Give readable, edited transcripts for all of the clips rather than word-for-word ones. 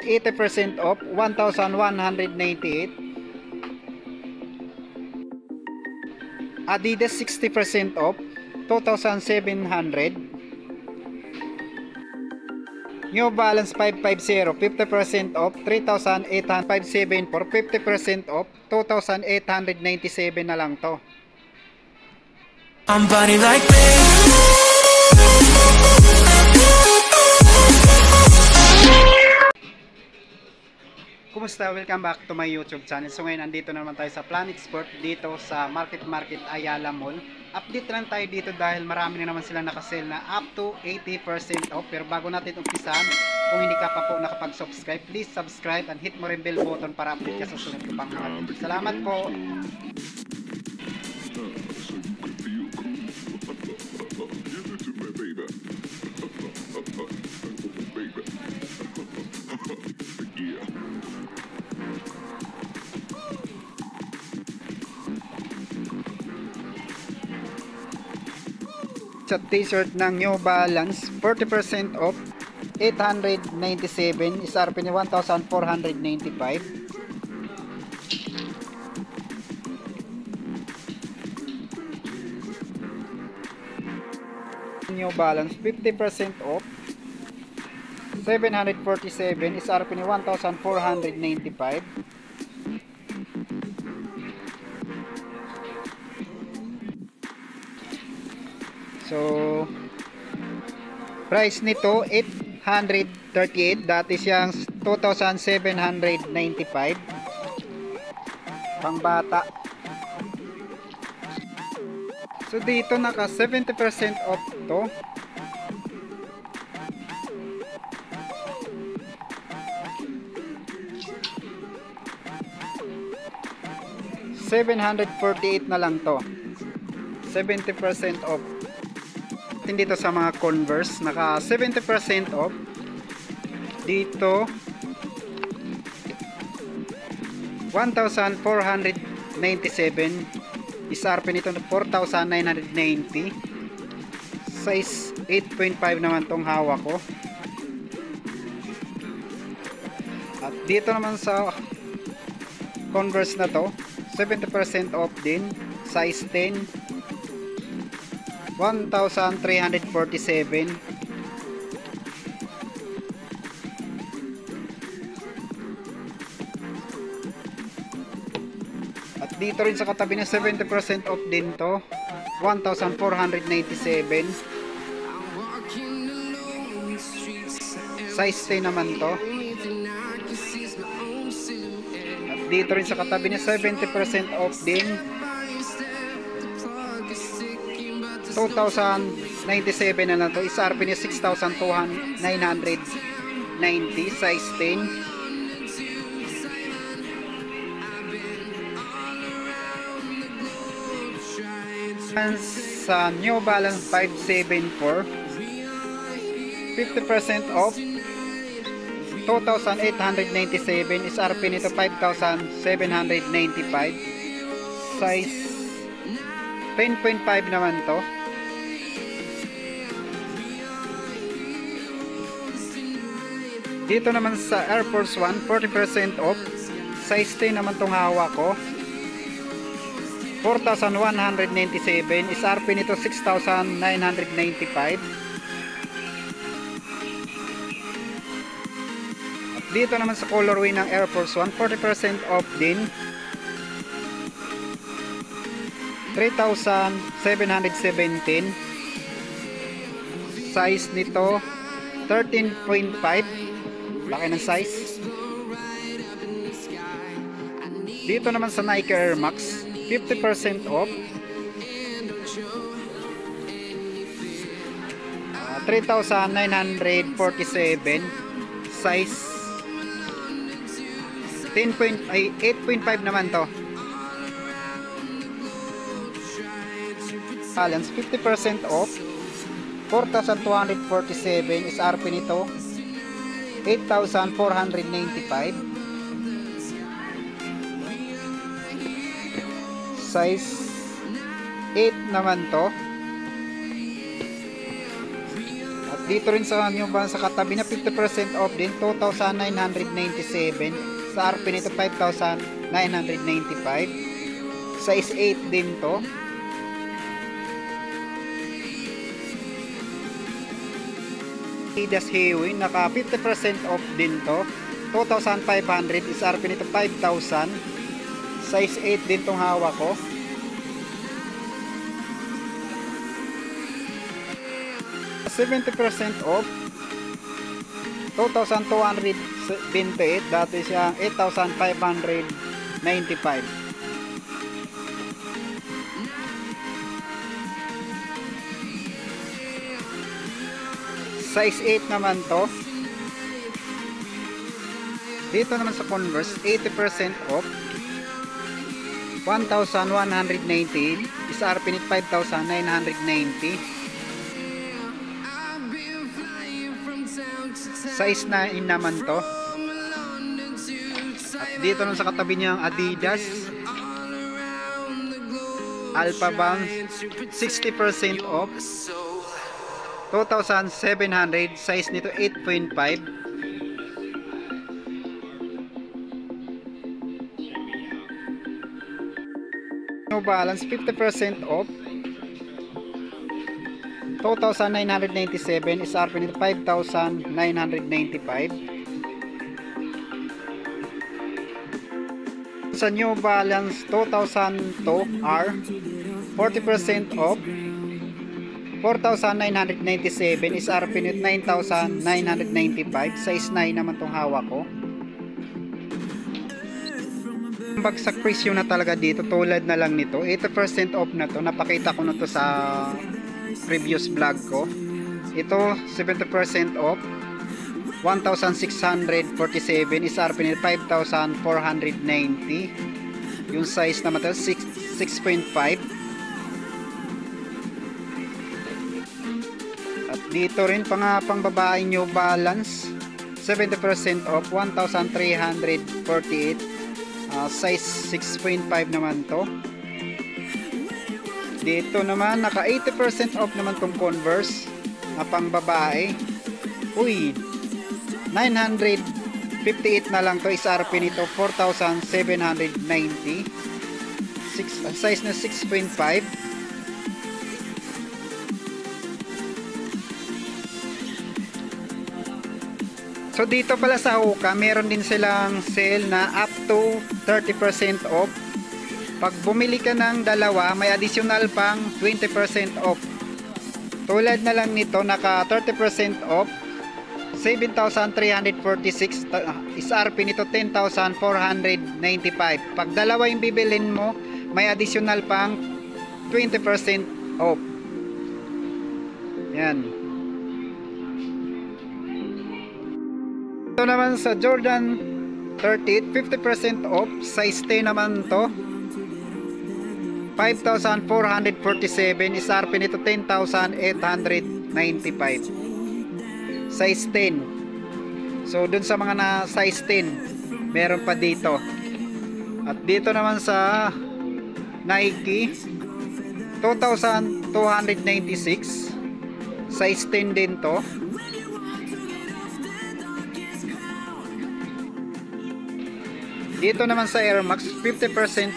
80% off, 1,198. Adidas 60% off, 2,700. New Balance 550, 50% off, 3,857 for 50% off, 2,897 na lang to. I'm body like me. Kumusta? Welcome back to my YouTube channel. So ngayon andito naman tayo sa Planet Sport dito sa Market Ayala Mall. Update lang tayo dito dahil marami na naman sila nakasale na up to 80% off. Pero bago natin umpisahan, kung hindi ka pa po nakapag-subscribe, please subscribe and hit mo rin bell button para update ka sa sunod ko pang mga video. Salamat po! Sa t-shirt ng New Balance 40% off, 897, SRP ni 1,495. New Balance 50% off, 747, SRP ni 1,495. So, price nito 838, dati siyang 2,795. Pang bata. So dito naka 70% off to. $748 na lang to. 70% off. Dito sa mga Converse naka 70% off dito, 1,497, SRP nito 4,990, size 8.5 naman tong hawak ko. At dito naman sa Converse na to 70% off din, size 10, 1,347. At dito rin sa katabi na 70% off din to, 1,497. Size 10 naman to. At dito rin sa katabi na 70% off din, 2,097 na lang to, SRP niya 6,990, size 10. Sa New Balance 574, 50% off, 2,897, SRP nito 5,795, size 10.5 naman to. Dito naman sa Air Force 1, 40% off, size 10 naman tong hawak ko, 4,197, SRP nito 6,995. At dito naman sa colorway ng Air Force 1, 40% off din, 3,717, size nito 13.5, laki ng size. Dito naman sa Nike Air Max 50% off, 3,947, size 8.5 naman to. Balance 50% off, 4,247, SRP nito 8,495, size 8 naman to. At dito rin sa New Balance sa katabi na 50% off din, 2,997. Sa RP nito 5,995. Size 8 din to. Adidas Hewitt, naka 50% off din to, 2,500. Is RP nito 5,000. Size 8 din tong hawak ko. $70% off, 2,228. Dati siya 8,595. Size 8 naman to. Dito naman sa Converse, 80% off, 1,190. Is RP nito 5,990. Size 9 naman to. At dito naman sa katabi niyang Adidas Alpha Bounce, 60% off, 2,700. Size nito 8.5. New Balance 50% off, 2,997. Is RP nito 5,995. Sa New Balance 2002 R, 40% off, 4,997. Is RP nito 9,995. Size 9 naman tong hawak ko. Bagsak presyo na talaga dito, tulad na lang nito, 80% off na to. Napakita ko na to sa previous vlog ko. Ito 70% off, 1,647. Is RP nito 5,490. Yung size naman to 6.5. At dito rin pang babae New Balance, 70% off, 1,348. Size 6.5 naman to. Dito naman naka 80% off naman tong Converse na pang babae. Uy, 958 na lang to. Is RP nito 4,790. Size na 6.5. So dito pala sa Hoka, meron din silang sale na up to 30% off. Pag bumili ka ng dalawa, may additional pang 20% off. Tulad na lang nito, naka 30% off, 7,346. Is RP nito 10,495. Pag dalawa yung bibilin mo, may additional pang 20% off. Yan. Ito naman sa Jordan 30, 50% off, size 10 naman to, 5,447. Is RP nito 10,895. Size 10. So dun sa mga na size 10, meron pa dito. At dito naman sa Nike 2,296. Size 10 din to. Dito naman sa Air Max 50%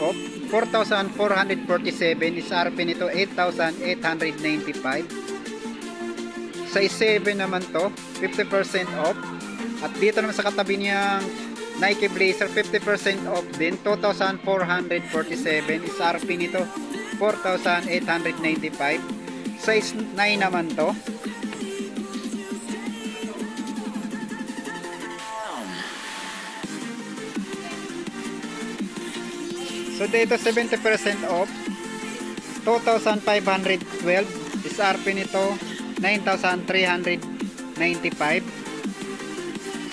off, 4,447. Is RP nito 8,895. Size 7 naman to, 50% off. At dito naman sa katabi niyang Nike Blazer, 50% off din, 2,447. Is RP nito 4,895. Size 9 naman to. So dito 70% off, 2,512. Is RP nito 9,395.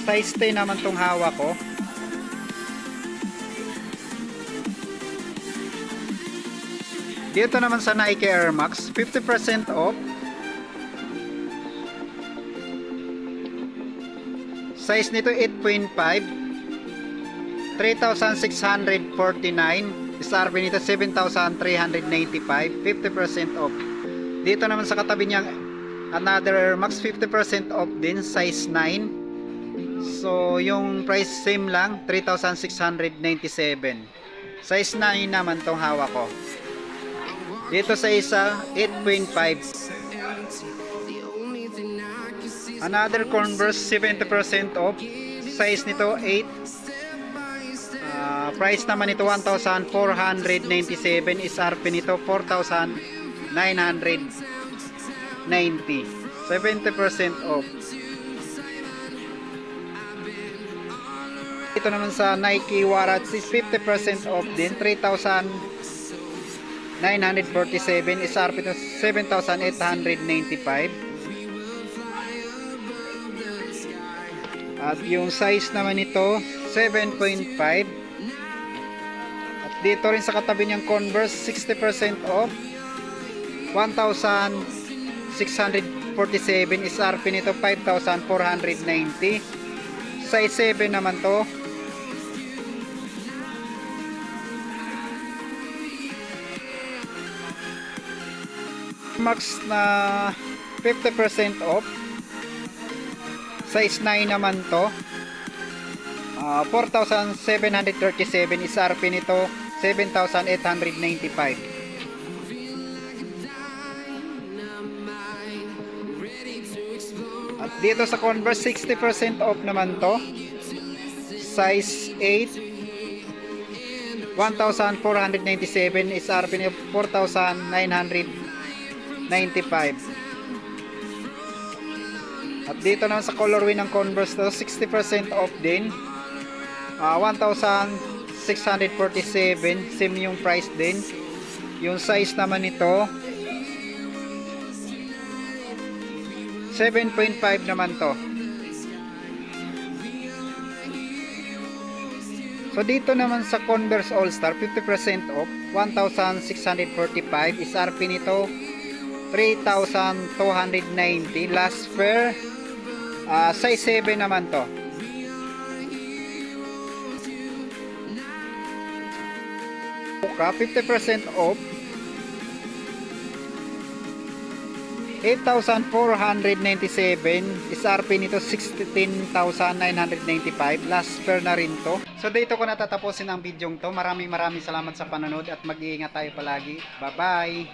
Size 10 naman tong hawak ko. Dito naman sa Nike Air Max 50% off, size nito 8.5, 3,649. Is RP nito 7,395. 50% off. Dito naman sa katabi niyang Another max 50% off din, size 9. So yung price same lang, 3,697. Size 9 naman tong hawak ko. Dito sa isa, 8.5. Another Converse, 70% off. Size nito 8. Price naman nito 1,497. SRP nito 4,990. 70% off. Ito naman sa Nike Warats is 50% off din, 3,947. SRP nito 7,895. At yung size naman nito 7.5. At dito rin sa katabi niyang Converse, 60% off, 1,647. SRP nito 5,490. Size 7 naman to. Max na 50% off. Size 9 naman to. 4,737. SRP nito 7,895. At dito sa Converse, 60% off naman to. Size 8, 1,497. SRP nito 4,995. At dito naman sa colorway ng Converse to, 60% off din, 1,647. Same yung price din. Yung size naman nito 7.5 naman to. So dito naman sa Converse All Star, 50% off, 1,645. SRP nito 3,290. Last pair, size 7 naman to. Puka, 50% off, 8,497. SRP nito 16,995. Last pair na rin to. So dito ko natatapusin ang video to. Maraming salamat sa panonood at mag-iingat tayo palagi. Bye bye.